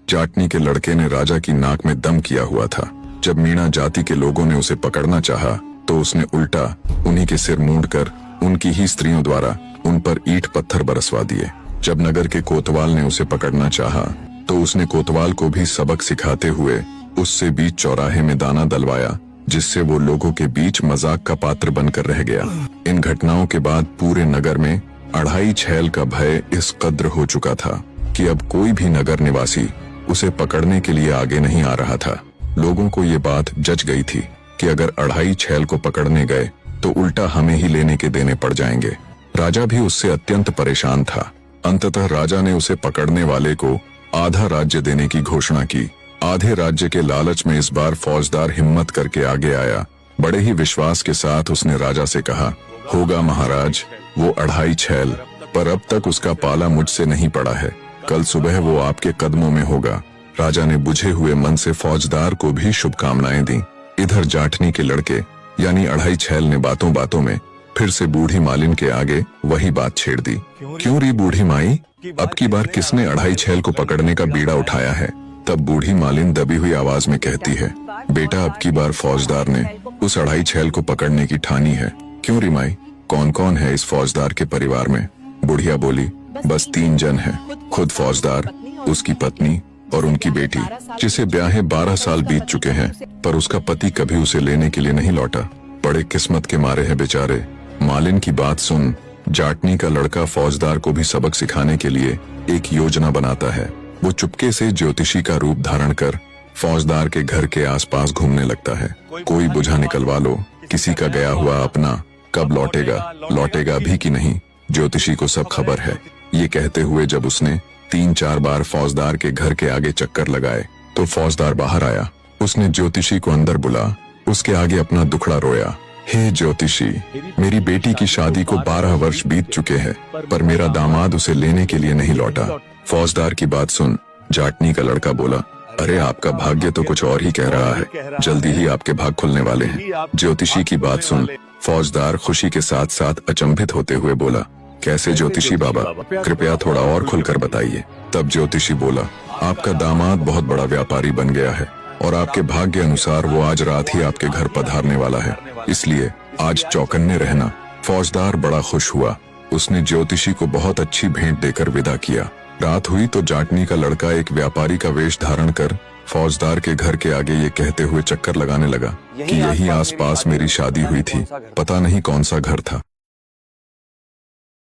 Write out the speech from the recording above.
जाटनी के लड़के ने राजा की नाक में दम किया हुआ था। जब मीणा जाति के लोगों ने उसे पकड़ना चाहा तो उसने उल्टा उन्हीं के सिर मूंडकर उनकी ही स्त्रियों द्वारा उन पर ईंट पत्थर बरसवा दिए। जब नगर के कोतवाल ने उसे पकड़ना चाहा तो उसने कोतवाल को भी सबक सिखाते हुए उससे बीच चौराहे में दाना डलवाया, जिससे वो लोगों के बीच मजाक का पात्र बनकर रह गया। इन घटनाओं के बाद पूरे नगर में अढ़ाई छैल का भय इस कद्र हो चुका था कि अब कोई भी नगर निवासी उसे पकड़ने के लिए आगे नहीं आ रहा था। लोगों को ये बात जच गई थी कि अगर अढ़ाई छैल को पकड़ने गए तो उल्टा हमें ही लेने के देने पड़ जाएंगे। राजा भी उससे अत्यंत परेशान था। अंततः राजा ने उसे पकड़ने वाले को आधा राज्य देने की घोषणा की। आधे राज्य के लालच में इस बार फौजदार हिम्मत करके आगे आया। बड़े ही विश्वास के साथ उसने राजा से कहा, होगा महाराज वो अढ़ाई छैल, पर अब तक उसका पाला मुझसे नहीं पड़ा है। कल सुबह वो आपके कदमों में होगा। राजा ने बुझे हुए मन से फौजदार को भी शुभकामनाएं दी। इधर जाटनी के लड़के यानी अढ़ाई छैल ने बातों बातों में फिर से बूढ़ी मालिन के आगे वही बात छेड़ दी। क्यों री बूढ़ी माई, अब की बार किसने अढ़ाई छैल को पकड़ने का बीड़ा उठाया है? तब बूढ़ी मालिन दबी हुई आवाज में कहती है, बेटा अब की बार फौजदार ने उस अढ़ाई छैल को पकड़ने की ठानी है। क्यों री माई, कौन कौन है इस फौजदार के परिवार में? बुढ़िया बोली, बस 3 जन हैं, खुद फौजदार, उसकी पत्नी और उनकी बेटी, जिसे ब्याहे 12 साल बीत चुके हैं, पर उसका पति कभी उसे लेने के लिए नहीं लौटा। बड़े किस्मत के मारे हैं बेचारे। मालिन की बात सुन जाटनी का लड़का फौजदार को भी सबक सिखाने के लिए एक योजना बनाता है। वो चुपके से ज्योतिषी का रूप धारण कर फौजदार के घर के आसपास घूमने लगता है। कोई बुझा निकलवा लो, किसी का गया हुआ अपना कब लौटेगा भी कि नहीं, ज्योतिषी को सब खबर है। ये कहते हुए जब उसने 3-4 बार फौजदार के घर के आगे चक्कर लगाए तो फौजदार बाहर आया। उसने ज्योतिषी को अंदर बुला उसके आगे अपना दुखड़ा रोया। हे ज्योतिषी, मेरी बेटी की शादी को 12 वर्ष बीत चुके हैं, पर मेरा दामाद उसे लेने के लिए नहीं लौटा। फौजदार की बात सुन जाटनी का लड़का बोला, अरे आपका भाग्य तो कुछ और ही कह रहा है, जल्दी ही आपके भाग खुलने वाले हैं। ज्योतिषी की बात सुन फौजदार खुशी के साथ साथ अचंभित होते हुए बोला, कैसे ज्योतिषी बाबा, कृपया थोड़ा और खुलकर बताइए। तब ज्योतिषी बोला, आपका दामाद बहुत बड़ा व्यापारी बन गया है और आपके भाग्य अनुसार वो आज रात ही आपके घर पधारने वाला है, इसलिए आज चौकन्ने रहना। फौजदार बड़ा खुश हुआ। उसने ज्योतिषी को बहुत अच्छी भेंट देकर विदा किया। रात हुई तो जाटनी का लड़का एक व्यापारी का वेश धारण कर फौजदार के घर के आगे ये कहते हुए चक्कर लगाने लगा कि यही आसपास मेरी शादी हुई थी। पता नहीं कौन सा घर था।